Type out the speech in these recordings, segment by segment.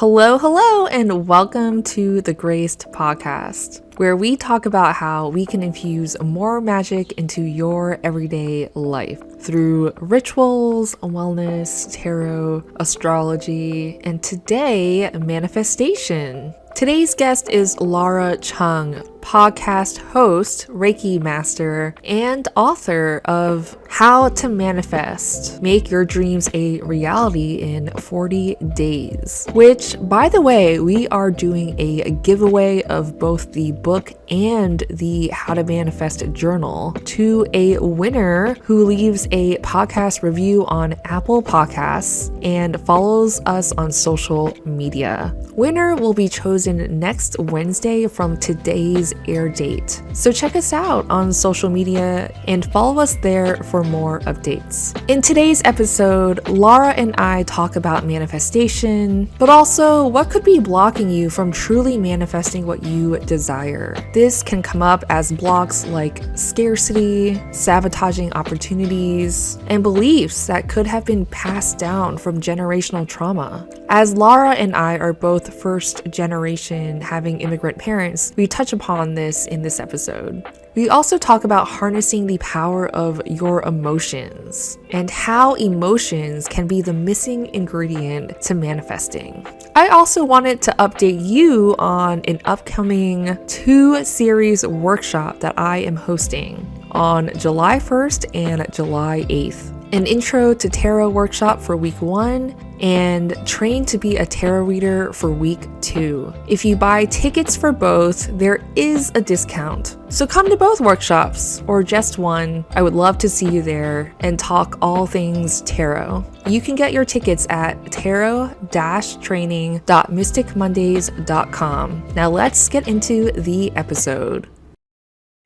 Hello, and welcome to the GRACED podcast, where we talk about how we can infuse more magic into your everyday life through rituals, wellness, tarot, astrology, and today, manifestation. Today's guest is Laura Chung, podcast host, Reiki master, and author of How to Manifest, Make Your Dreams a Reality in 40 Days, which, by the way, we are doing a giveaway of both the book and the How to Manifest journal to a winner who leaves a podcast review on Apple Podcasts and follows us on social media. Winner will be chosen next Wednesday from today's air date. So check us out on social media and follow us there for more updates. In today's episode, Laura and I talk about manifestation, but also what could be blocking you from truly manifesting what you desire. This can come up as blocks like scarcity, sabotaging opportunities, and beliefs that could have been passed down from generational trauma. As Laura and I are both first generation having immigrant parents, we touch upon this in this episode. We also talk about harnessing the power of your emotions and how emotions can be the missing ingredient to manifesting. I also wanted to update you on an upcoming 2-series workshop that I am hosting on July 1st and July 8th. An intro to tarot workshop for week 1 and train to be a tarot reader for week 2. If you buy tickets for both, there is a discount. So come to both workshops or just one. I would love to see you there and talk all things tarot. You can get your tickets at tarot-training.mysticmondays.com. Now let's get into the episode.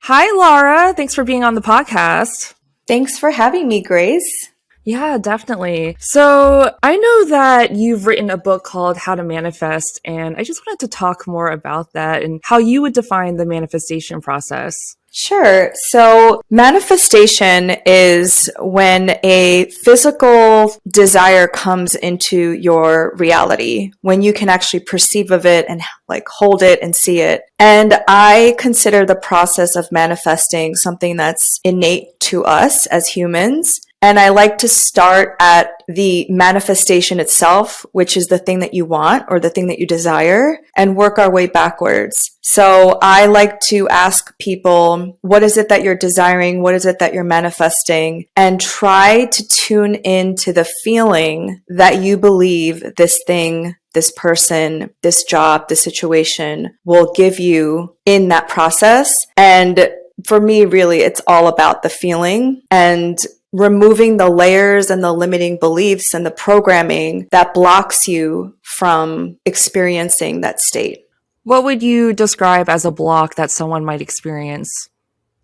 Hi, Laura. Thanks for being on the podcast. Thanks for having me, Grace. Yeah, definitely. So I know that you've written a book called How to Manifest, and I just wanted to talk more about that and how you would define the manifestation process. Sure. So manifestation is when a physical desire comes into your reality, when you can actually perceive of it and hold it and see it. And I consider the process of manifesting something that's innate to us as humans. And I like to start at the manifestation itself, which is the thing that you want or the thing that you desire, and work our way backwards. So I like to ask people, what is it that you're desiring? What is it that you're manifesting? And try to tune into the feeling that you believe this thing, this person, this job, this situation will give you in that process. And for me, really, it's all about the feeling and removing the layers and the limiting beliefs and the programming that blocks you from experiencing that state. What would you describe as a block that someone might experience?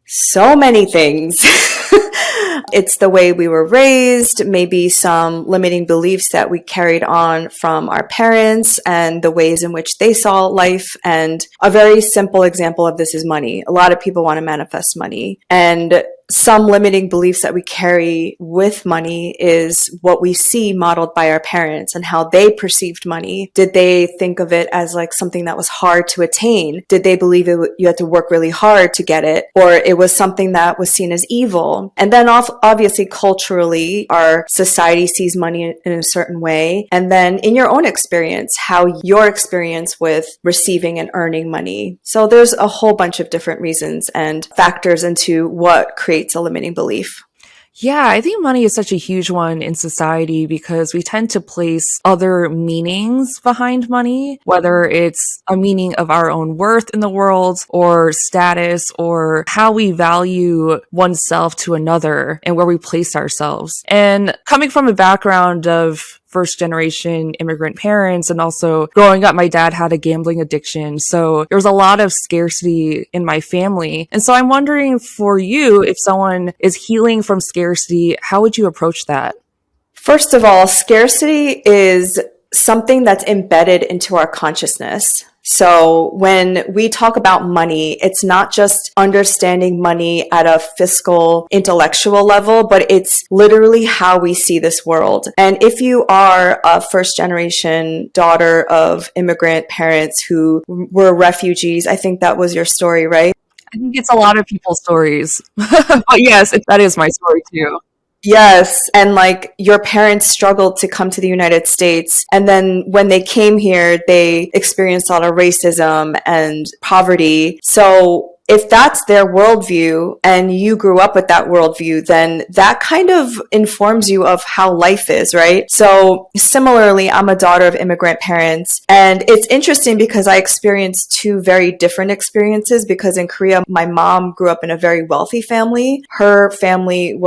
So many things. It's the way we were raised, maybe some limiting beliefs that we carried on from our parents and the ways in which they saw life. And a very simple example of this is money. A lot of people want to manifest money, and some limiting beliefs that we carry with money is what we see modeled by our parents and how they perceived money. Did they think of it as something that was hard to attain? Did they believe you had to work really hard to get it? Or it was something that was seen as evil? And then obviously culturally, our society sees money in a certain way. And then in your own experience, how your experience with receiving and earning money. So there's a whole bunch of different reasons and factors into what creates a limiting belief. Yeah, I think money is such a huge one in society because we tend to place other meanings behind money, whether it's a meaning of our own worth in the world or status or how we value oneself to another and where we place ourselves. And coming from a background of first generation immigrant parents and also growing up, my dad had a gambling addiction. So there was a lot of scarcity in my family. And so I'm wondering for you, if someone is healing from scarcity, how would you approach that? First of all, scarcity is something that's embedded into our consciousness. So when we talk about money, it's not just understanding money at a fiscal, intellectual level, but it's literally how we see this world. And if you are a first generation daughter of immigrant parents who were refugees, I think that was your story, right? I think it's a lot of people's stories. But yes, that is my story too. Yes. And like your parents struggled to come to the United States. And then when they came here, they experienced a lot of racism and poverty. So if that's their worldview and you grew up with that worldview, then that kind of informs you of how life is, right? So similarly, I'm a daughter of immigrant parents. And it's interesting because I experienced two very different experiences because in Korea, my mom grew up in a very wealthy family. Her family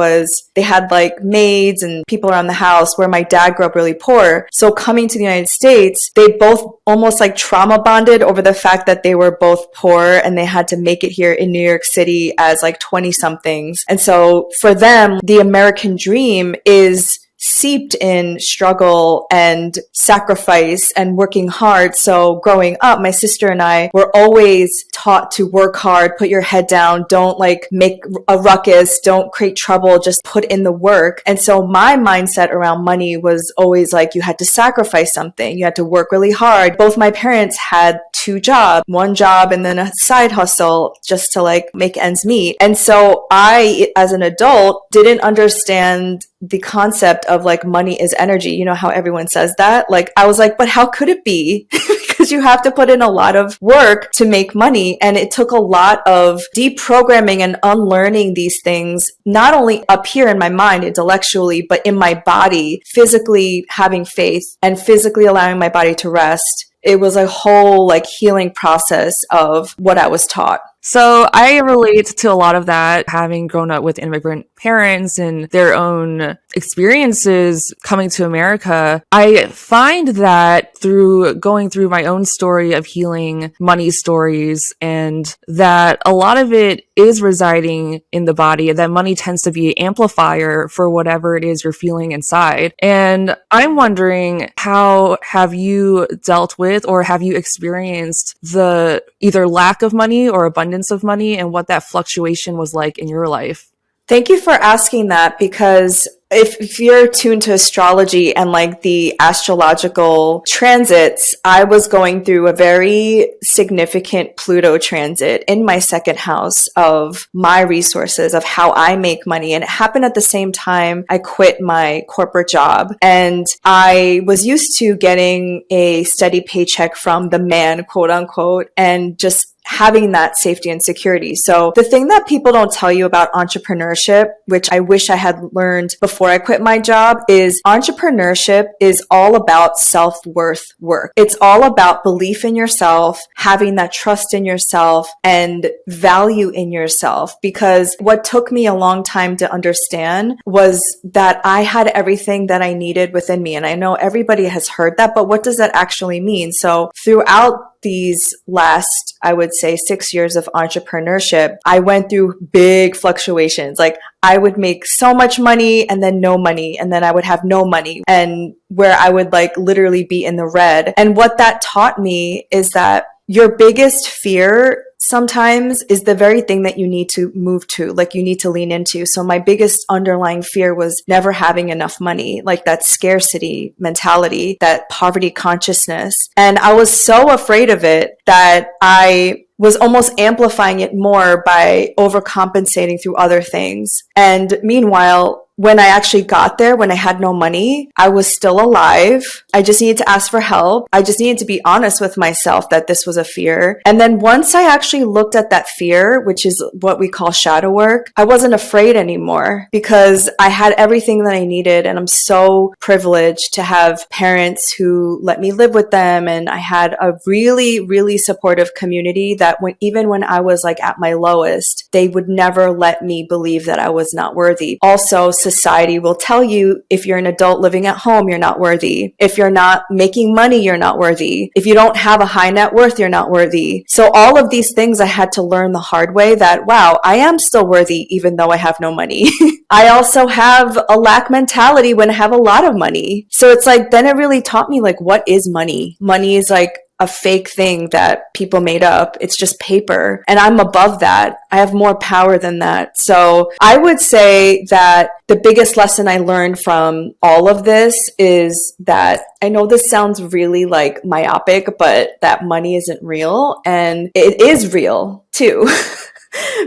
they had like maids and people around the house where my dad grew up really poor. So coming to the United States, they both almost like trauma bonded over the fact that they were both poor and they had to make it here in New York City as like 20 somethings. And so for them, the American dream is seeped in struggle and sacrifice and working hard. So growing up, my sister and I were always taught to work hard, put your head down, don't like make a ruckus, don't create trouble, just put in the work. And so my mindset around money was always like you had to sacrifice something, you had to work really hard. Both my parents had two jobs, one job and then a side hustle just to like make ends meet. And so I, as an adult, didn't understand the concept of like money is energy. You know how everyone says that? Like I was like, but how could it be? Because you have to put in a lot of work to make money. And it took a lot of deprogramming and unlearning these things, not only up here in my mind intellectually, but in my body, physically having faith and physically allowing my body to rest. It was a whole like healing process of what I was taught. So I relate to a lot of that, having grown up with immigrant parents and their own experiences coming to America. I find that through going through my own story of healing money stories, and that a lot of it is residing in the body, that money tends to be an amplifier for whatever it is you're feeling inside. And I'm wondering, how have you dealt with or have you experienced the either lack of money or abundance of money, and what that fluctuation was like in your life? Thank you for asking that, because if you're tuned to astrology and like the astrological transits, I was going through a very significant Pluto transit in my second house of my resources, of how I make money. And it happened at the same time I quit my corporate job. And I was used to getting a steady paycheck from the man, quote unquote, and just having that safety and security. So the thing that people don't tell you about entrepreneurship, which I wish I had learned before I quit my job, is entrepreneurship is all about self-worth work. It's all about belief in yourself, having that trust in yourself and value in yourself. Because what took me a long time to understand was that I had everything that I needed within me. And I know everybody has heard that, but what does that actually mean? So throughout these last, I would say 6 years of entrepreneurship, I went through big fluctuations. Like I would make so much money and then no money, and then I would have no money, and where I would like literally be in the red. And what that taught me is that your biggest fear sometimes is the very thing that you need to move to, like you need to lean into. So my biggest underlying fear was never having enough money, like that scarcity mentality, that poverty consciousness. And I was so afraid of it that I was almost amplifying it more by overcompensating through other things. And meanwhile, when I actually got there, when I had no money, I was still alive. I just needed to ask for help. I just needed to be honest with myself that this was a fear. And then once I actually looked at that fear, which is what we call shadow work, I wasn't afraid anymore because I had everything that I needed. And I'm so privileged to have parents who let me live with them. And I had a really, really supportive community that even when I was like at my lowest, they would never let me believe that I was not worthy. Also, society will tell you if you're an adult living at home, you're not worthy. If you're not making money, you're not worthy. If you don't have a high net worth, you're not worthy. So all of these things I had to learn the hard way that, wow, I am still worthy even though I have no money. I also have a lack mentality when I have a lot of money. So it's like, then it really taught me like, what is money? Money is like a fake thing that people made up. It's just paper. And I'm above that. I have more power than that. So I would say that the biggest lesson I learned from all of this is that I know this sounds really like myopic, but that money isn't real. And it is real too.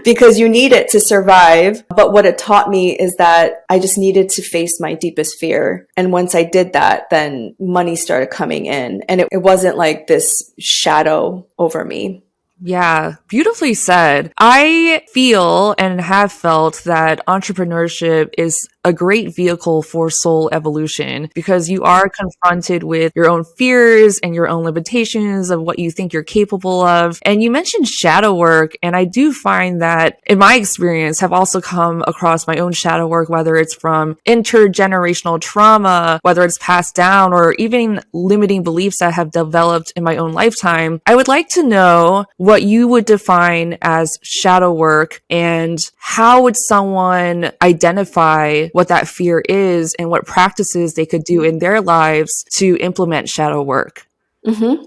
Because you need it to survive. But what it taught me is that I just needed to face my deepest fear. And once I did that, then money started coming in. And it wasn't like this shadow over me. Yeah, beautifully said. I feel and have felt that entrepreneurship is a great vehicle for soul evolution because you are confronted with your own fears and your own limitations of what you think you're capable of. And you mentioned shadow work, and I do find that in my experience have also come across my own shadow work, whether it's from intergenerational trauma, whether it's passed down, or even limiting beliefs that have developed in my own lifetime. I would like to know what you would define as shadow work, and how would someone identify what that fear is and what practices they could do in their lives to implement shadow work. Mm-hmm.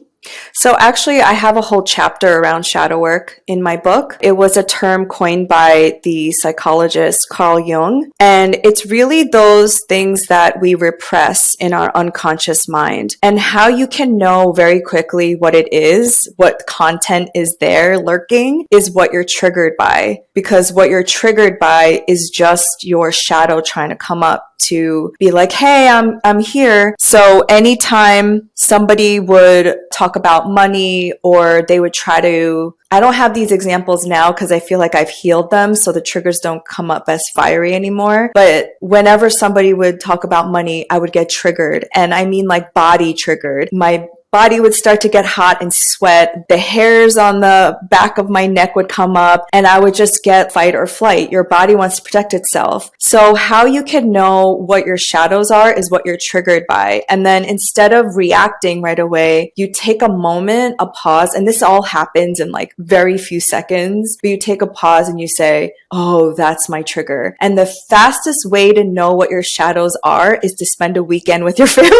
So actually, I have a whole chapter around shadow work in my book. It was a term coined by the psychologist Carl Jung, and it's really those things that we repress in our unconscious mind, and how you can know very quickly what it is, what content is there lurking, is what you're triggered by, because what you're triggered by is just your shadow trying to come up to be like, hey, I'm here. So anytime somebody would talk about money, or they would try to, I don't have these examples now because I feel like I've healed them, so the triggers don't come up as fiery anymore. But whenever somebody would talk about money, I would get triggered. And I mean like body triggered. My body would start to get hot and sweat. The hairs on the back of my neck would come up, and I would just get fight or flight. Your body wants to protect itself. So how you can know what your shadows are is what you're triggered by. And then instead of reacting right away, you take a moment, a pause, and this all happens in like very few seconds, but you take a pause and you say, oh, that's my trigger. And the fastest way to know what your shadows are is to spend a weekend with your family.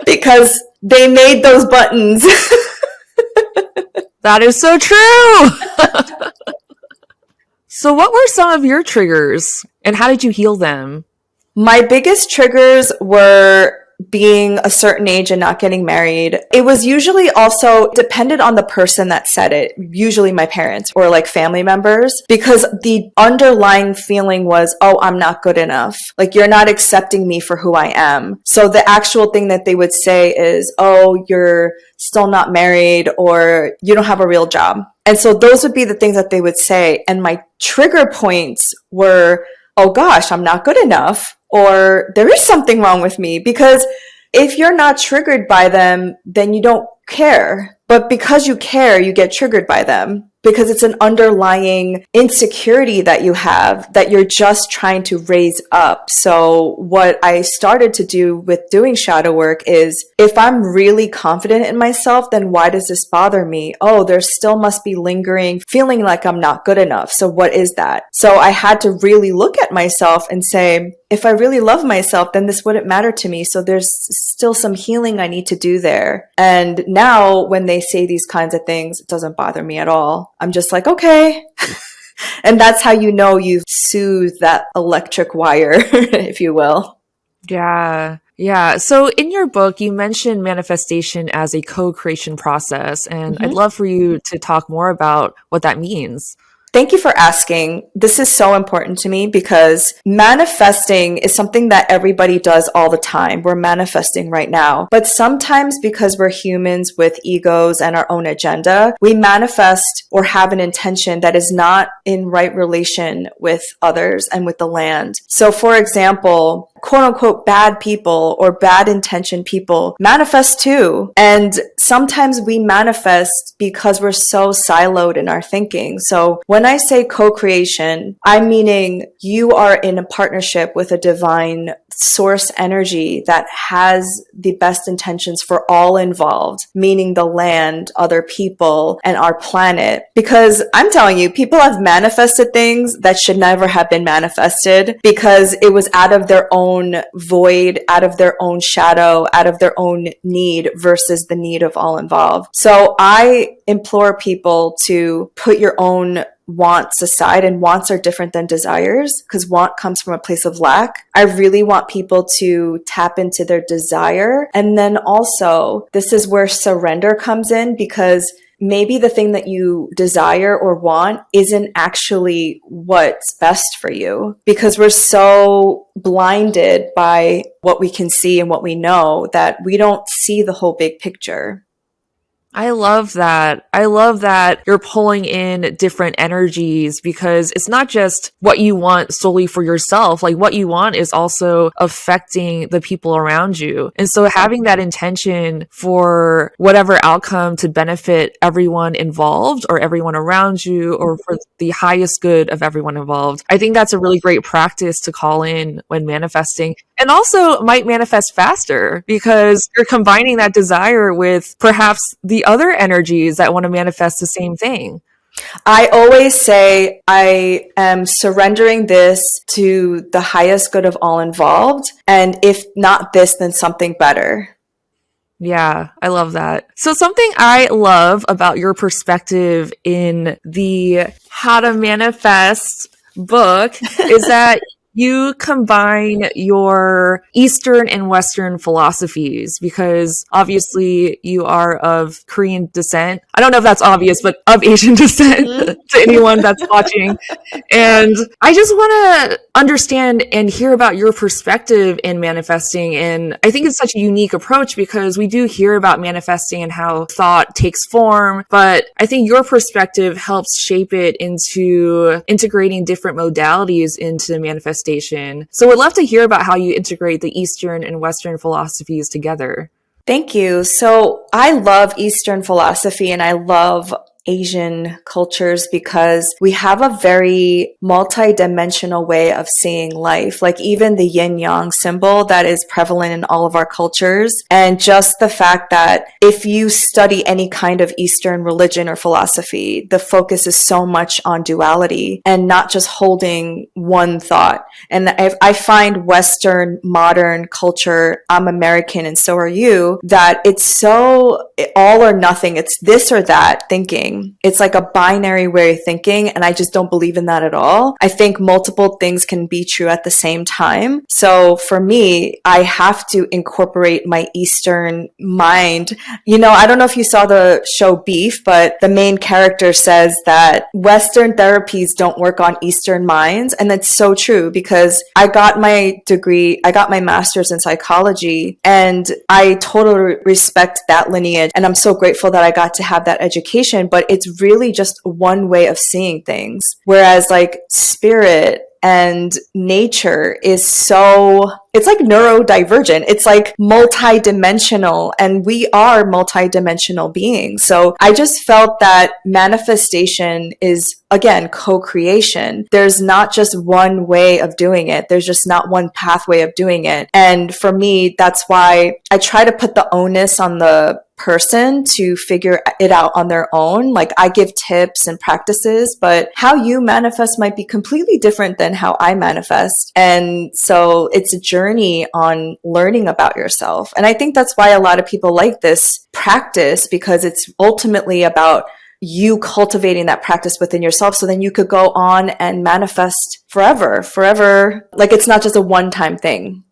Because they made those buttons. That is so true. So what were some of your triggers and how did you heal them? My biggest triggers were being a certain age and not getting married. It was usually also depended on the person that said it, usually my parents or like family members, because the underlying feeling was, oh, I'm not good enough. Like, you're not accepting me for who I am. So the actual thing that they would say is, oh, you're still not married, or you don't have a real job. And so those would be the things that they would say. And my trigger points were, oh gosh, I'm not good enough, or there is something wrong with me. Because if you're not triggered by them, then you don't care. But because you care, you get triggered by them, because it's an underlying insecurity that you have that you're just trying to raise up. So what I started to do with doing shadow work is, if I'm really confident in myself, then why does this bother me? Oh, there still must be lingering feeling like I'm not good enough. So what is that? So I had to really look at myself and say, if I really love myself, then this wouldn't matter to me. So there's still some healing I need to do there. And now when they say these kinds of things, it doesn't bother me at all. I'm just like, okay. And that's how you know you've soothed that electric wire, if you will. Yeah. Yeah. So in your book, you mentioned manifestation as a co-creation process, and I'd love for you to talk more about what that means. Thank you for asking. This is so important to me because manifesting is something that everybody does all the time. We're manifesting right now. But sometimes, because we're humans with egos and our own agenda, we manifest or have an intention that is not in right relation with others and with the land. So for example, quote unquote bad people or bad intentioned people manifest too. And sometimes we manifest because we're so siloed in our thinking. So when I say co-creation, I'm meaning you are in a partnership with a divine source energy that has the best intentions for all involved, meaning the land, other people, and our planet. Because I'm telling you, people have manifested things that should never have been manifested because it was out of their own void, out of their own shadow, out of their own need versus the need of all involved. So I implore people to put your own wants aside, and wants are different than desires because want comes from a place of lack. I really want people to tap into their desire. And then also, this is where surrender comes in, because maybe the thing that you desire or want isn't actually what's best for you, because we're so blinded by what we can see and what we know that we don't see the whole big picture. I love that. I love that you're pulling in different energies, because it's not just what you want solely for yourself. Like, what you want is also affecting the people around you. And so having that intention for whatever outcome to benefit everyone involved or everyone around you, or for the highest good of everyone involved, I think that's a really great practice to call in when manifesting. And also might manifest faster because you're combining that desire with perhaps the other energies that want to manifest the same thing. I always say I am surrendering this to the highest good of all involved. And if not this, then something better. Yeah, I love that. So something I love about your perspective in the How to Manifest book is that you combine your Eastern and Western philosophies, because obviously you are of Korean descent. I don't know if that's obvious, but of Asian descent to anyone that's watching. And I just want to understand and hear about your perspective in manifesting. And I think it's such a unique approach because we do hear about manifesting and how thought takes form, but I think your perspective helps shape it into integrating different modalities into manifestation. So we'd love to hear about how you integrate the Eastern and Western philosophies together. Thank you. So I love Eastern philosophy and I love Asian cultures because we have a very multi-dimensional way of seeing life, like even the yin yang symbol that is prevalent in all of our cultures. And just the fact that if you study any kind of Eastern religion or philosophy, the focus is so much on duality and not just holding one thought. And I find Western modern culture, I'm American and so are you, that it's so all or nothing. It's this or that thinking. It's like a binary way of thinking, and I just don't believe in that at all. I think multiple things can be true at the same time. So for me, I have to incorporate my Eastern mind. You know, I don't know if you saw the show Beef, but the main character says that Western therapies don't work on Eastern minds. And that's so true because I got my degree, I got my master's in psychology, and I totally respect that lineage. And I'm so grateful that I got to have that education. But it's really just one way of seeing things. Whereas like spirit and nature is so, it's like neurodivergent. It's like multidimensional, and we are multidimensional beings. So I just felt that manifestation is, again, co-creation. There's not just one way of doing it. There's just not one pathway of doing it. And for me, that's why I try to put the onus on the person to figure it out on their own. Like I give tips and practices, but how you manifest might be completely different than how I manifest. And so it's a journey on learning about yourself. And I think that's why a lot of people like this practice, because it's ultimately about you cultivating that practice within yourself. So then you could go on and manifest forever. Like it's not just a one-time thing.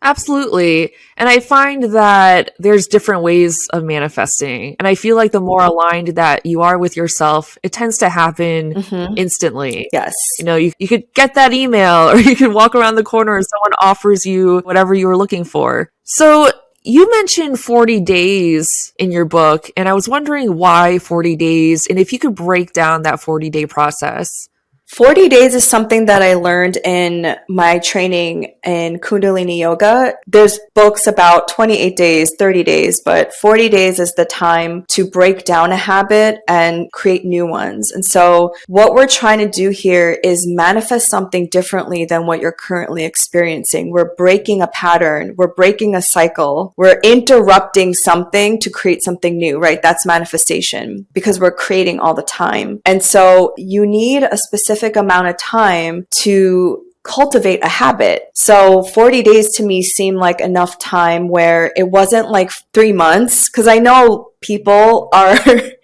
Absolutely. And I find that there's different ways of manifesting. And I feel like the more aligned that you are with yourself, it tends to happen instantly. Yes. You know, you could get that email, or you could walk around the corner and someone offers you whatever you were looking for. So you mentioned 40 days in your book, and I was wondering why 40 days, and if you could break down that 40-day process. 40 days is something that I learned in my training in Kundalini Yoga. There's books about 28 days, 30 days, but 40 days is the time to break down a habit and create new ones. And so what we're trying to do here is manifest something differently than what you're currently experiencing. We're breaking a pattern. We're breaking a cycle. We're interrupting something to create something new, right? That's manifestation because we're creating all the time. And so you need a specific amount of time to cultivate a habit. So 40 days to me seemed like enough time where it wasn't like 3 months, because I know people are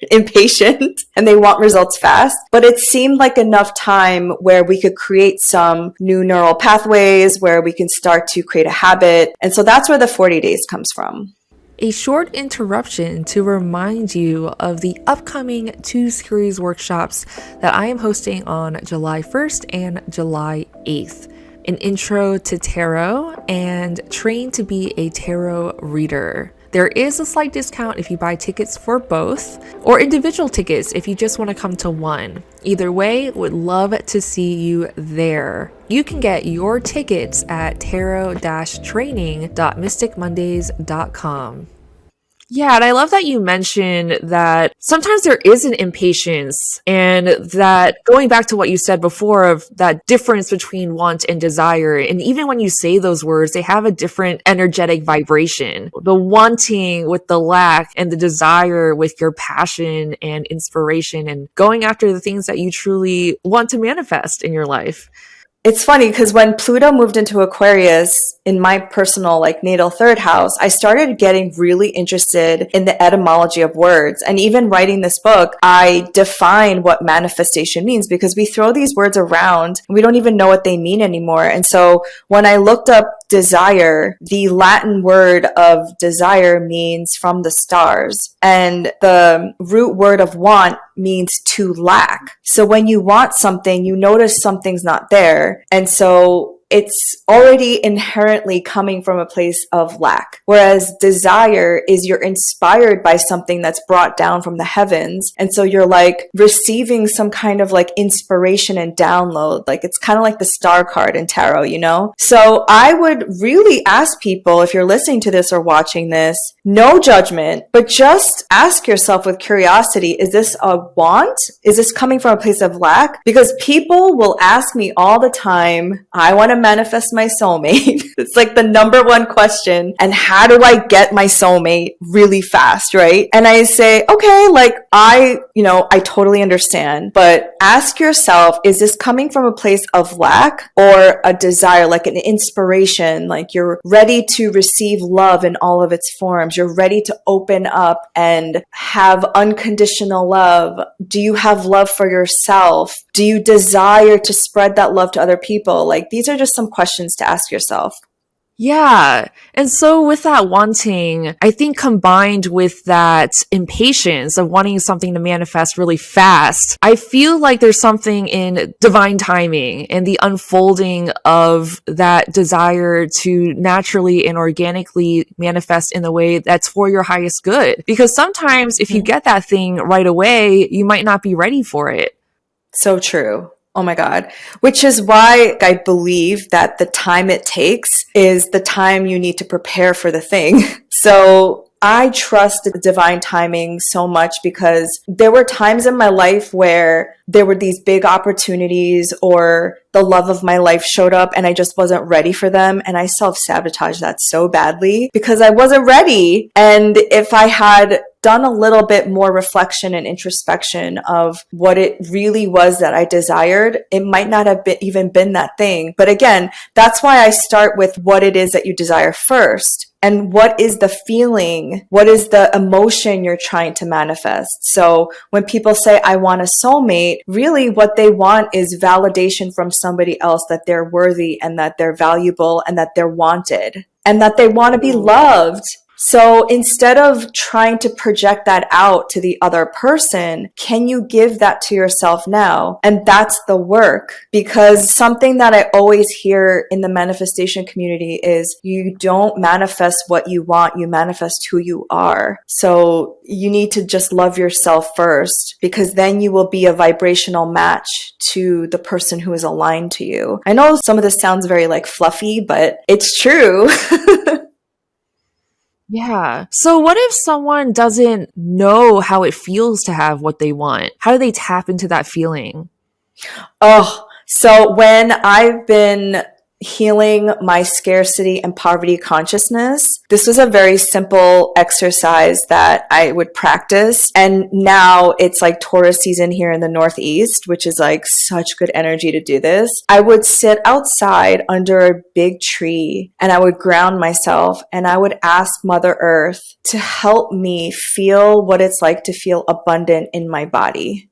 impatient and they want results fast, but it seemed like enough time where we could create some new neural pathways, where we can start to create a habit. And so that's where the 40 days comes from. A short interruption to remind you of the upcoming 2 series workshops that I am hosting on July 1st and July 8th. An intro to tarot and train to be a tarot reader. There is a slight discount if you buy tickets for both, or individual tickets if you just want to come to one. Either way, would love to see you there. You can get your tickets at tarot-training.mysticmondays.com. Yeah, and I love that you mentioned that sometimes there is an impatience, and that going back to what you said before of that difference between want and desire. And even when you say those words, they have a different energetic vibration. The wanting with the lack, and the desire with your passion and inspiration, and going after the things that you truly want to manifest in your life. It's funny because when Pluto moved into Aquarius in my personal natal third house, I started getting really interested in the etymology of words. And even writing this book, I define what manifestation means, because we throw these words around and we don't even know what they mean anymore. And so when I looked up desire, the Latin word of desire means from the stars, and the root word of want means to lack. So when you want something, you notice something's not there. And so it's already inherently coming from a place of lack. Whereas desire is you're inspired by something that's brought down from the heavens. And so you're receiving some kind of inspiration and download. It's kind of like the star card in tarot, you know? So I would really ask people, if you're listening to this or watching this, no judgment, but just ask yourself with curiosity, is this a want? Is this coming from a place of lack? Because people will ask me all the time, I want to manifest my soulmate. It's the number one question. And how do I get my soulmate really fast, right? And I say, okay, I totally understand, but ask yourself, is this coming from a place of lack or a desire, an inspiration, you're ready to receive love in all of its forms? You're ready to open up and have unconditional love. Do you have love for yourself? Do you desire to spread that love to other people? These are just some questions to ask yourself. Yeah. And so with that wanting, I think combined with that impatience of wanting something to manifest really fast, I feel like there's something in divine timing and the unfolding of that desire to naturally and organically manifest in the way that's for your highest good. Because sometimes if you get that thing right away, you might not be ready for it. So true. Oh my God. Which is why I believe that the time it takes is the time you need to prepare for the thing. So I trust the divine timing so much, because there were times in my life where there were these big opportunities or the love of my life showed up and I just wasn't ready for them. And I self-sabotaged that so badly because I wasn't ready. And if I had done a little bit more reflection and introspection of what it really was that I desired, it might not have even been that thing. But again, that's why I start with what it is that you desire first. And what is the feeling? What is the emotion you're trying to manifest? So when people say, I want a soulmate, really what they want is validation from somebody else that they're worthy and that they're valuable and that they're wanted and that they want to be loved. So instead of trying to project that out to the other person, can you give that to yourself now? And that's the work, because something that I always hear in the manifestation community is you don't manifest what you want, you manifest who you are. So you need to just love yourself first, because then you will be a vibrational match to the person who is aligned to you. I know some of this sounds very like fluffy, but it's true. Yeah. So what if someone doesn't know how it feels to have what they want? How do they tap into that feeling? Oh, so when I've been healing my scarcity and poverty consciousness, this was a very simple exercise that I would practice. And now it's like Taurus season here in the Northeast, which is like such good energy to do this. I would sit outside under a big tree and I would ground myself and I would ask Mother Earth to help me feel what it's like to feel abundant in my body.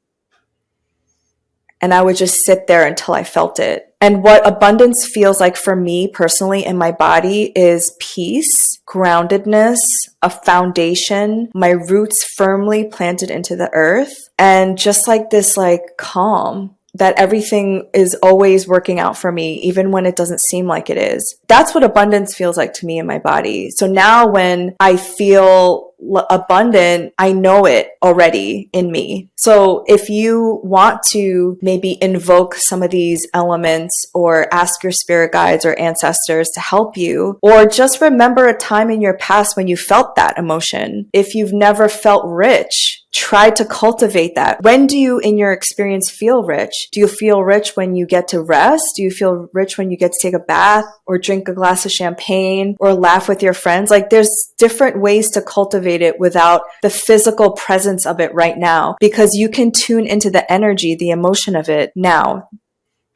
And I would just sit there until I felt it. And what abundance feels like for me personally in my body is peace, groundedness, a foundation, my roots firmly planted into the earth, and just like this like calm that everything is always working out for me, even when it doesn't seem like it is. That's what abundance feels like to me in my body. So now when I feel abundant, I know it already in me. So if you want to maybe invoke some of these elements or ask your spirit guides or ancestors to help you, or just remember a time in your past when you felt that emotion. If you've never felt rich, try to cultivate that. When do you, in your experience, feel rich? Do you feel rich when you get to rest? Do you feel rich when you get to take a bath or drink a glass of champagne or laugh with your friends? Like there's different ways to cultivate it without the physical presence of it right now, because you can tune into the energy, the emotion of it now.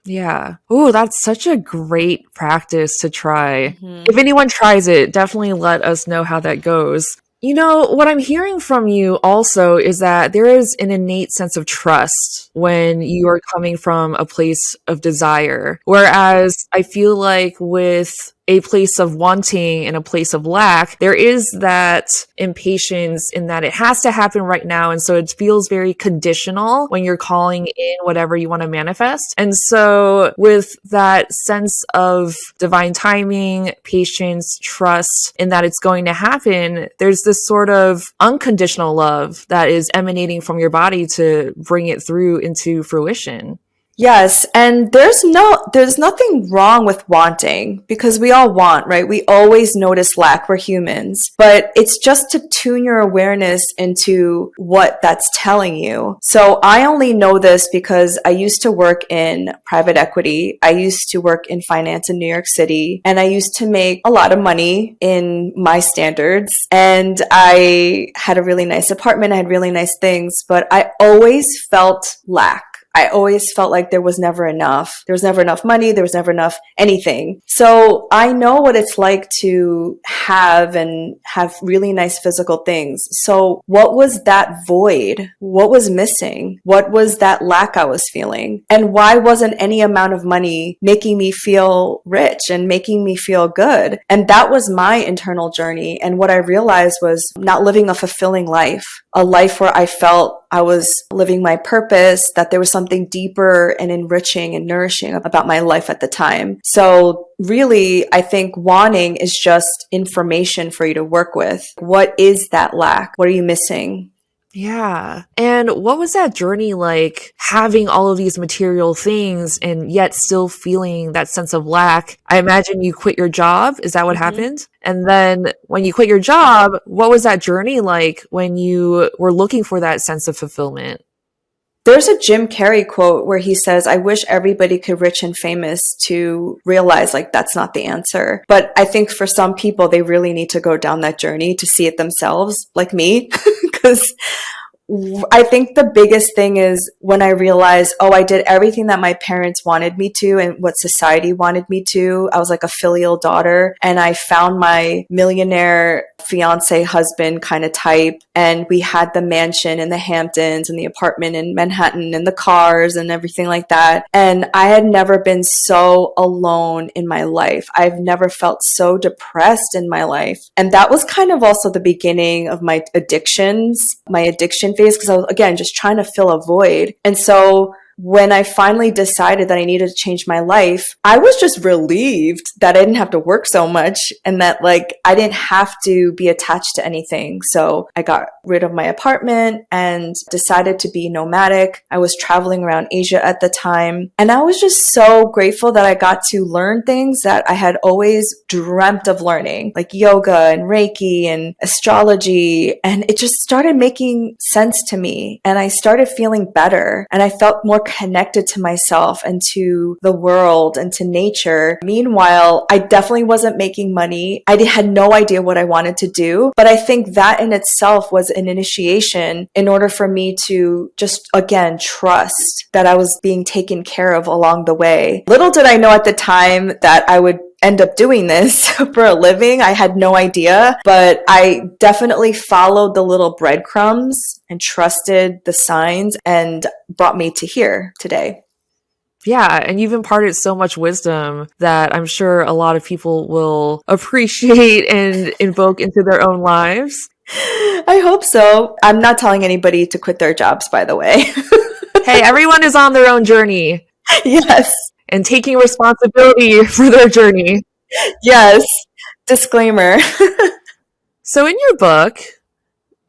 Yeah. Oh, that's such a great practice to try. Mm-hmm. If anyone tries it, definitely let us know how that goes. You know, what I'm hearing from you also is that there is an innate sense of trust when you are coming from a place of desire. Whereas I feel like with a place of wanting and a place of lack, there is that impatience in that it has to happen right now. And so it feels very conditional when you're calling in whatever you want to manifest. And so with that sense of divine timing, patience, trust in that it's going to happen, there's this sort of unconditional love that is emanating from your body to bring it through into fruition. Yes, and there's nothing wrong with wanting, because we all want, right? We always notice lack. We're humans. But it's just to tune your awareness into what that's telling you. So I only know this because I used to work in private equity. I used to work in finance in New York City, and I used to make a lot of money in my standards. And I had a really nice apartment. I had really nice things, but I always felt lack. I always felt like there was never enough. There was never enough money. There was never enough anything. So I know what it's like to have and have really nice physical things. So what was that void? What was missing? What was that lack I was feeling? And why wasn't any amount of money making me feel rich and making me feel good? And that was my internal journey. And what I realized was not living a fulfilling life, a life where I felt I was living my purpose, that there was something deeper and enriching and nourishing about my life at the time. So really, I think wanting is just information for you to work with. What is that lack? What are you missing? Yeah. And what was that journey like, having all of these material things and yet still feeling that sense of lack? I imagine you quit your job. Is that what happened? And then when you quit your job, what was that journey like when you were looking for that sense of fulfillment? There's a Jim Carrey quote where he says, I wish everybody could rich and famous to realize like that's not the answer. But I think for some people, they really need to go down that journey to see it themselves, like me, because I think the biggest thing is when I realized, oh, I did everything that my parents wanted me to and what society wanted me to. I was like a filial daughter, and I found my millionaire fiance husband kind of type, and we had the mansion in the Hamptons and the apartment in Manhattan and the cars and everything like that. And I had never been so alone in my life. I've never felt so depressed in my life. And that was kind of also the beginning of my addictions, my addiction phase, because I was, again, just trying to fill a void. And so when I finally decided that I needed to change my life, I was just relieved that I didn't have to work so much and that like I didn't have to be attached to anything. So I got rid of my apartment and decided to be nomadic. I was traveling around Asia at the time. And I was just so grateful that I got to learn things that I had always dreamt of learning, like yoga and Reiki and astrology. And it just started making sense to me. And I started feeling better. And I felt more connected to myself and to the world and to nature. Meanwhile, I definitely wasn't making money. I had no idea what I wanted to do, but I think that in itself was an initiation in order for me to just, again, trust that I was being taken care of along the way. Little did I know at the time that I would end up doing this for a living. I had no idea, but I definitely followed the little breadcrumbs and trusted the signs and brought me to here today. Yeah, and you've imparted so much wisdom that I'm sure a lot of people will appreciate and invoke into their own lives. I hope so. I'm not telling anybody to quit their jobs, by the way. Hey, everyone is on their own journey. Yes. And taking responsibility for their journey. Yes. Disclaimer. So in your book,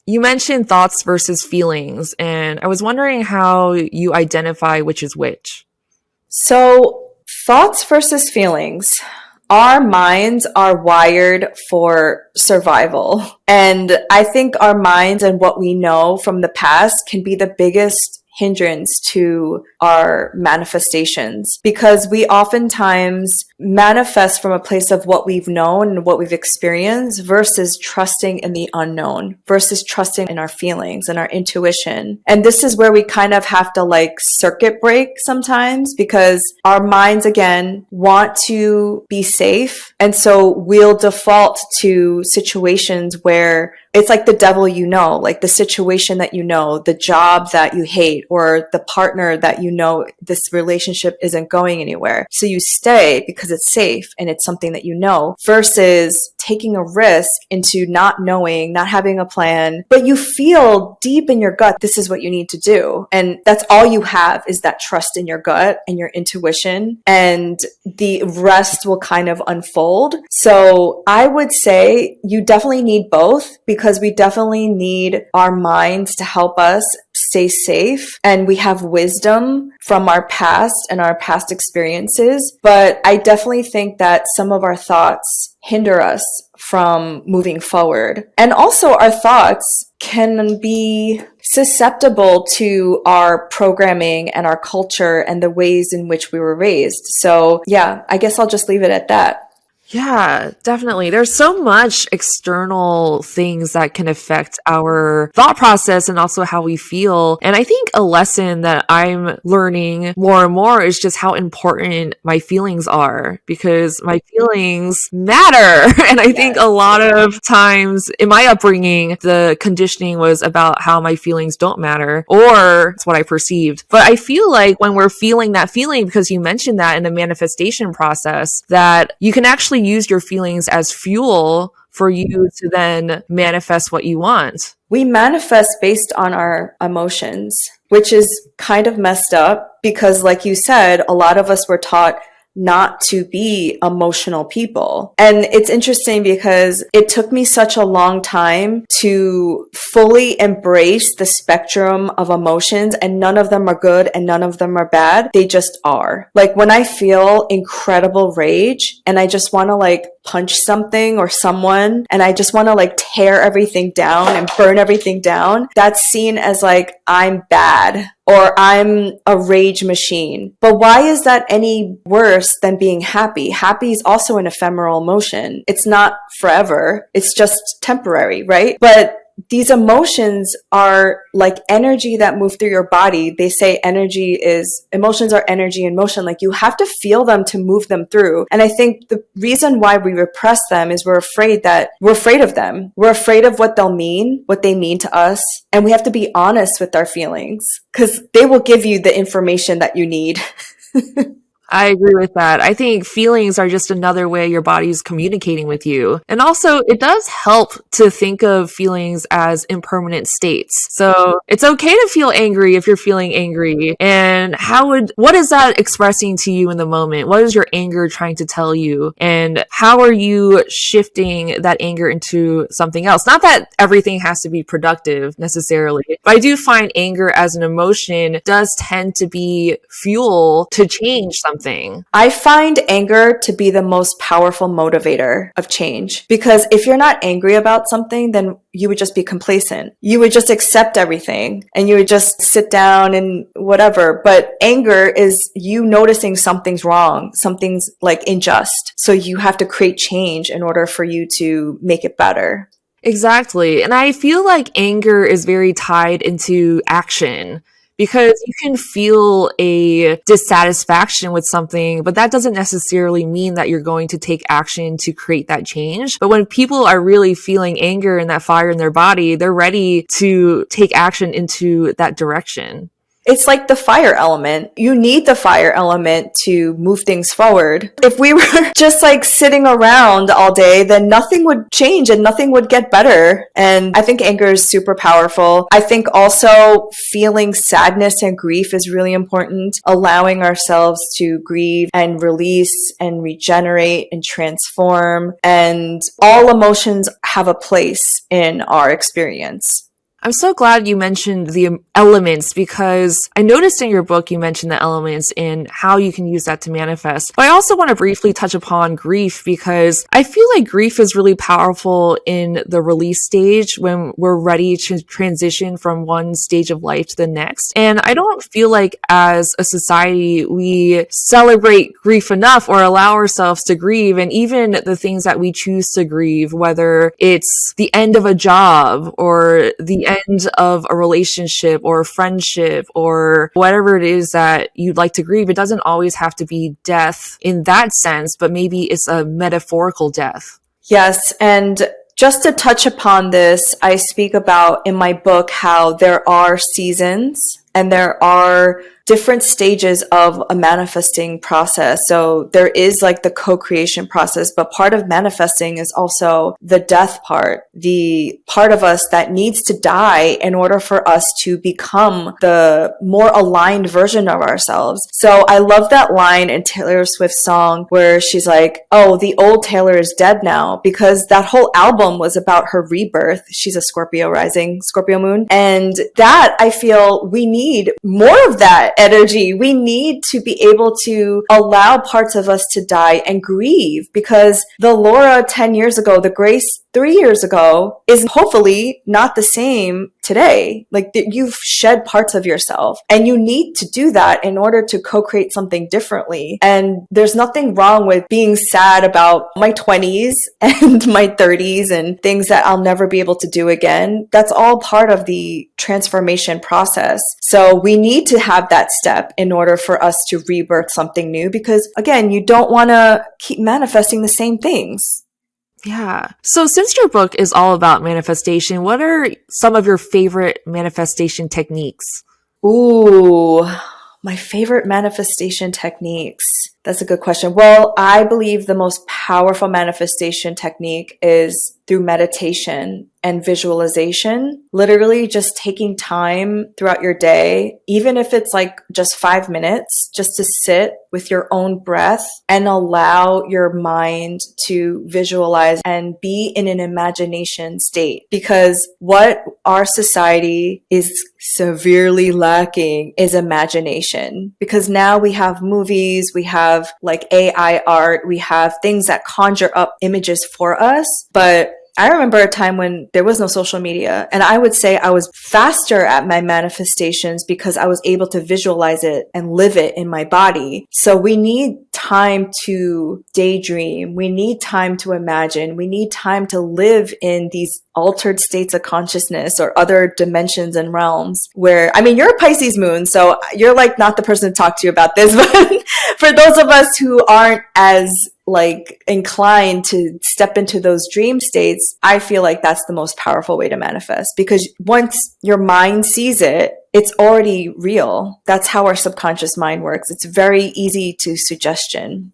you mentioned thoughts versus feelings, and I was wondering how you identify which is which. So, thoughts versus feelings. Our minds are wired for survival. And I think our minds and what we know from the past can be the biggest hindrance to our manifestations, because we oftentimes manifest from a place of what we've known and what we've experienced versus trusting in the unknown, versus trusting in our feelings and our intuition. And this is where we kind of have to like circuit break sometimes, because our minds, again, want to be safe. And so we'll default to situations where it's like the devil, like the situation that the job that you hate, or the partner that this relationship isn't going anywhere. So you stay because it's safe and it's something that versus taking a risk into not knowing, not having a plan, but you feel deep in your gut, this is what you need to do. And that's all you have, is that trust in your gut and your intuition, and the rest will kind of unfold. So I would say you definitely need both, because we definitely need our minds to help us stay safe, and we have wisdom from our past and our past experiences. But I definitely think that some of our thoughts hinder us from moving forward. And also our thoughts can be susceptible to our programming and our culture and the ways in which we were raised. So yeah, I guess I'll just leave it at that. Yeah, definitely. There's so much external things that can affect our thought process and also how we feel. And I think a lesson that I'm learning more and more is just how important my feelings are, because my feelings matter. And I think a lot of times in my upbringing, the conditioning was about how my feelings don't matter, or it's what I perceived. But I feel like when we're feeling that feeling, because you mentioned that in the manifestation process, that you can actually use your feelings as fuel for you to then manifest what you want. We manifest based on our emotions, which is kind of messed up, because like you said, a lot of us were taught not to be emotional people. And it's interesting because it took me such a long time to fully embrace the spectrum of emotions, and none of them are good and none of them are bad. They just are. Like when I feel incredible rage and I just want to like punch something or someone, and I just want to like tear everything down and burn everything down, that's seen as like I'm bad or I'm a rage machine. But why is that any worse than being happy? Happy is also an ephemeral emotion. It's not forever. It's just temporary, right? But these emotions are like energy that move through your body. They say emotions are energy in motion. Like you have to feel them to move them through. And I think the reason why we repress them is we're afraid of them. We're afraid of what what they mean to us. And we have to be honest with our feelings because they will give you the information that you need. I agree with that. I think feelings are just another way your body's communicating with you. And also, it does help to think of feelings as impermanent states. So it's okay to feel angry if you're feeling angry. And what is that expressing to you in the moment? What is your anger trying to tell you? And how are you shifting that anger into something else? Not that everything has to be productive necessarily, but I do find anger as an emotion does tend to be fuel to change something. I find anger to be the most powerful motivator of change because if you're not angry about something, then you would just be complacent. You would just accept everything and you would just sit down and whatever. But anger is you noticing something's wrong, something's like unjust. So you have to create change in order for you to make it better. Exactly. And I feel like anger is very tied into action. Because you can feel a dissatisfaction with something, but that doesn't necessarily mean that you're going to take action to create that change. But when people are really feeling anger and that fire in their body, they're ready to take action into that direction. It's like the fire element. You need the fire element to move things forward. If we were just like sitting around all day, then nothing would change and nothing would get better. And I think anger is super powerful. I think also feeling sadness and grief is really important. Allowing ourselves to grieve and release and regenerate and transform. And all emotions have a place in our experience. I'm so glad you mentioned the elements because I noticed in your book you mentioned the elements and how you can use that to manifest. But I also want to briefly touch upon grief because I feel like grief is really powerful in the release stage when we're ready to transition from one stage of life to the next. And I don't feel like as a society we celebrate grief enough or allow ourselves to grieve, and even the things that we choose to grieve, whether it's the end of a job or the end of a relationship or a friendship or whatever it is that you'd like to grieve. It doesn't always have to be death in that sense, but maybe it's a metaphorical death. Yes. And just to touch upon this, I speak about in my book how there are seasons and there are different stages of a manifesting process. So there is like the co-creation process, but part of manifesting is also the death part, the part of us that needs to die in order for us to become the more aligned version of ourselves. So I love that line in Taylor Swift's song where she's like, oh, the old Taylor is dead now, because that whole album was about her rebirth. She's a Scorpio rising, Scorpio moon. And that I feel we need more of that energy. We need to be able to allow parts of us to die and grieve, because the Laura 10 years ago, the Grace 3 years ago is hopefully not the same today. Like you've shed parts of yourself and you need to do that in order to co-create something differently. And there's nothing wrong with being sad about my 20s and my 30s and things that I'll never be able to do again. That's all part of the transformation process. So we need to have that step in order for us to rebirth something new, because again, you don't want to keep manifesting the same things. Yeah. So since your book is all about manifestation, what are some of your favorite manifestation techniques? Ooh, my favorite manifestation techniques. That's a good question. Well, I believe the most powerful manifestation technique is through meditation and visualization. Literally just taking time throughout your day, even if it's like just 5 minutes, just to sit with your own breath and allow your mind to visualize and be in an imagination state. Because what our society is severely lacking is imagination. Because now we have movies, we have like AI art, we have things that conjure up images for us, but I remember a time when there was no social media, and I would say I was faster at my manifestations because I was able to visualize it and live it in my body. So we need time to daydream. We need time to imagine. We need time to live in these altered states of consciousness or other dimensions and realms where, I mean, you're a Pisces moon, so you're like not the person to talk to you about this, but for those of us who aren't as like inclined to step into those dream states, I feel like that's the most powerful way to manifest, because once your mind sees it, it's already real. That's how our subconscious mind works. It's very easy to suggestion.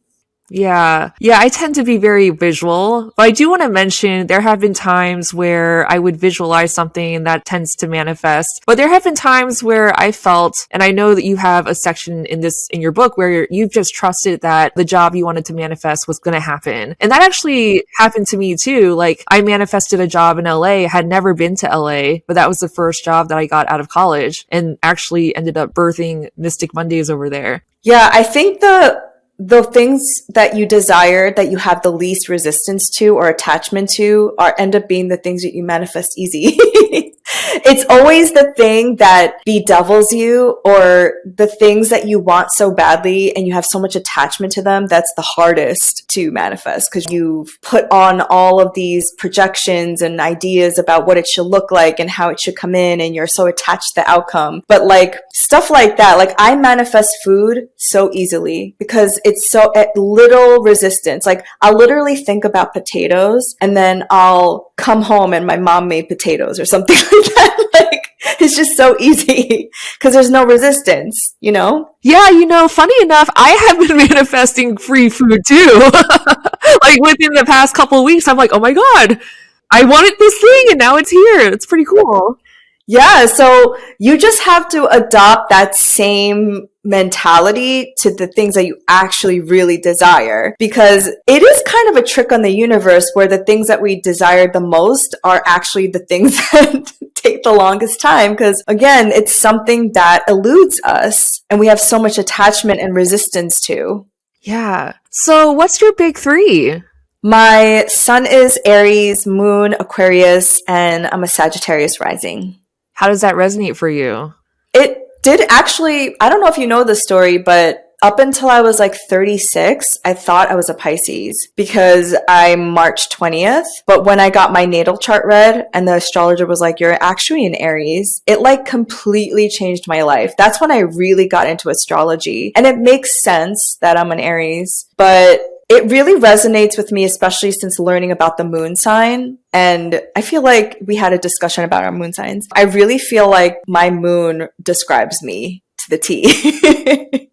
Yeah. Yeah, I tend to be very visual, but I do want to mention there have been times where I would visualize something and that tends to manifest. But there have been times where I felt, and I know that you have a section in your book where you've just trusted that the job you wanted to manifest was going to happen. And that actually happened to me too. Like I manifested a job in LA, had never been to LA, but that was the first job that I got out of college and actually ended up birthing Mystic Mondays over there. Yeah, I think the things that you desire that you have the least resistance to or attachment to end up being the things that you manifest easy. It's always the thing that bedevils you, or the things that you want so badly and you have so much attachment to them, that's the hardest to manifest, because you've put on all of these projections and ideas about what it should look like and how it should come in, and you're so attached to the outcome. But like stuff like that, like I manifest food so easily because it's so at little resistance. Like I'll literally think about potatoes and then I'll come home and my mom made potatoes or something like that. Like it's just so easy because there's no resistance, you know? Yeah, funny enough, I have been manifesting free food too. Like within the past couple of weeks, I'm like, oh my God, I wanted this thing and now it's here. It's pretty cool. Yeah, so you just have to adopt that same mentality to the things that you actually really desire, because it is kind of a trick on the universe where the things that we desire the most are actually the things that take the longest time, because again, it's something that eludes us and we have so much attachment and resistance to. Yeah. So what's your big three? My sun is Aries, moon Aquarius, and I'm a Sagittarius rising. How does that resonate for you? It did actually, I don't know if you know the story, but up until I was like 36, I thought I was a Pisces because I'm March 20th. But when I got my natal chart read and the astrologer was like, you're actually an Aries, it like completely changed my life. That's when I really got into astrology. And it makes sense that I'm an Aries, but it really resonates with me, especially since learning about the moon sign. And I feel like we had a discussion about our moon signs. I really feel like my moon describes me to the T.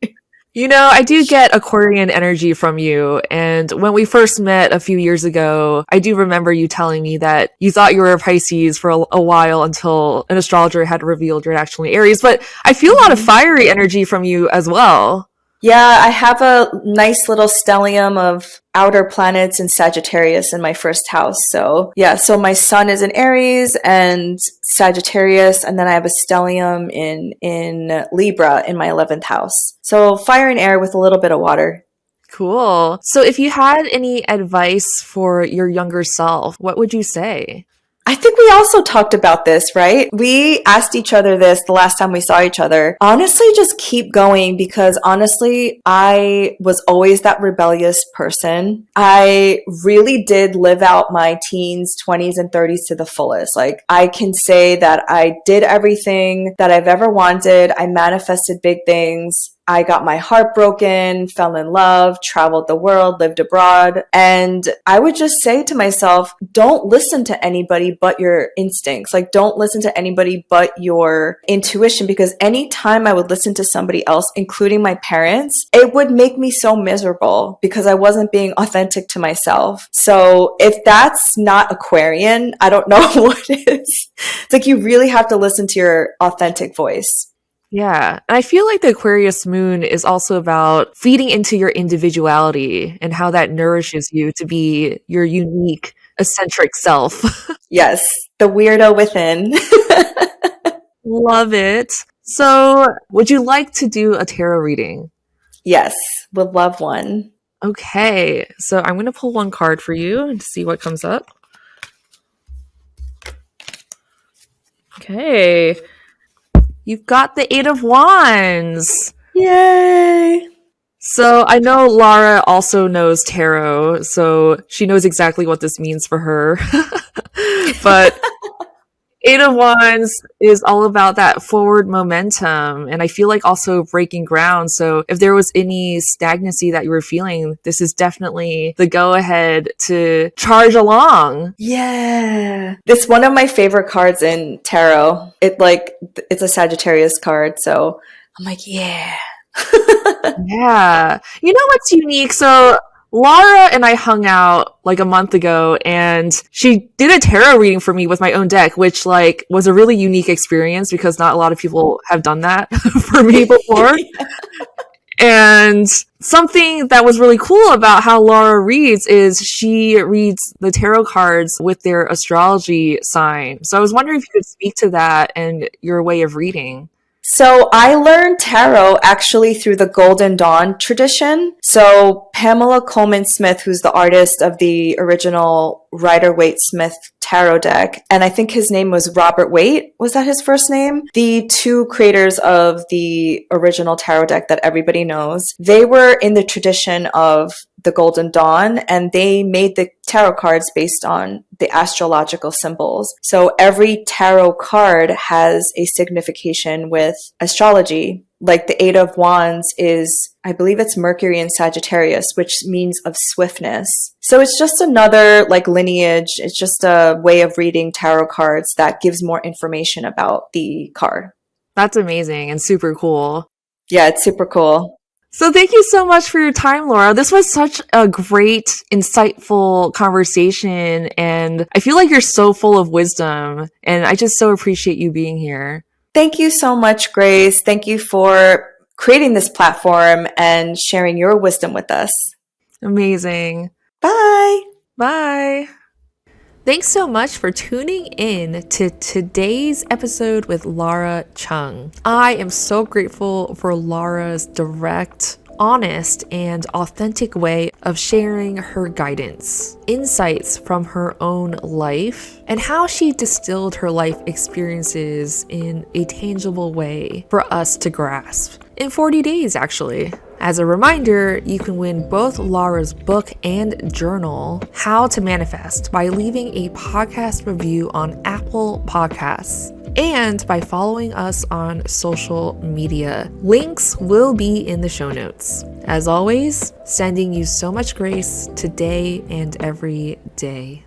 I do get Aquarian energy from you. And when we first met a few years ago, I do remember you telling me that you thought you were a Pisces for a while until an astrologer had revealed you're actually Aries. But I feel a lot of fiery energy from you as well. Yeah, I have a nice little stellium of outer planets in Sagittarius in my first house. So yeah, so my sun is in Aries and Sagittarius, and then I have a stellium in Libra in my 11th house. So fire and air with a little bit of water. Cool. So if you had any advice for your younger self, what would you say? I think we also talked about this, right? We asked each other this the last time we saw each other. Honestly, just keep going, because honestly, I was always that rebellious person. I really did live out my teens, 20s, and 30s to the fullest. Like, I can say that I did everything that I've ever wanted. I manifested big things. I got my heart broken, fell in love, traveled the world, lived abroad. And I would just say to myself, don't listen to anybody but your instincts. Like, don't listen to anybody but your intuition, because anytime I would listen to somebody else, including my parents, it would make me so miserable because I wasn't being authentic to myself. So if that's not Aquarian, I don't know what is. It's like you really have to listen to your authentic voice. Yeah. And I feel like the Aquarius moon is also about feeding into your individuality and how that nourishes you to be your unique, eccentric self. Yes, the weirdo within. Love it. So, would you like to do a tarot reading? Yes, would love one. Okay. So, I'm going to pull one card for you and see what comes up. Okay. You've got the Eight of Wands. Yay! So I know Laura also knows tarot, so she knows exactly what this means for her. But Eight of Wands is all about that forward momentum, and I feel like also breaking ground. So if there was any stagnancy that you were feeling, this is definitely the go ahead to charge along. Yeah. It's one of my favorite cards in tarot. It's a Sagittarius card, so I'm like, yeah. Yeah. You know what's unique? So Laura and I hung out like a month ago, and she did a tarot reading for me with my own deck, which like was a really unique experience because not a lot of people have done that for me before. And something that was really cool about how Laura reads is she reads the tarot cards with their astrology sign. So I was wondering if you could speak to that and your way of reading. So I learned tarot actually through the Golden Dawn tradition. So Pamela Coleman Smith, who's the artist of the original Rider-Waite-Smith tarot deck, and I think his name was Robert Waite. Was that his first name? The two creators of the original tarot deck that everybody knows. They were in the tradition of the Golden Dawn, and they made the tarot cards based on the astrological symbols. So every tarot card has a signification with astrology. Like the Eight of Wands is, I believe it's Mercury in Sagittarius, which means of swiftness. So it's just another like lineage. It's just a way of reading tarot cards that gives more information about the card. That's amazing and super cool. Yeah, it's super cool. So thank you so much for your time, Laura. This was such a great, insightful conversation, and I feel like you're so full of wisdom, and I just so appreciate you being here. Thank you so much, Grace. Thank you for creating this platform and sharing your wisdom with us. Amazing. Bye. Bye. Thanks so much for tuning in to today's episode with Laura Chung. I am so grateful for Laura's direct, honest, and authentic way of sharing her guidance, insights from her own life, and how she distilled her life experiences in a tangible way for us to grasp. In 40 days, actually. As a reminder, you can win both Laura's book and journal, How to Manifest, by leaving a podcast review on Apple Podcasts and by following us on social media. Links will be in the show notes. As always, sending you so much grace today and every day.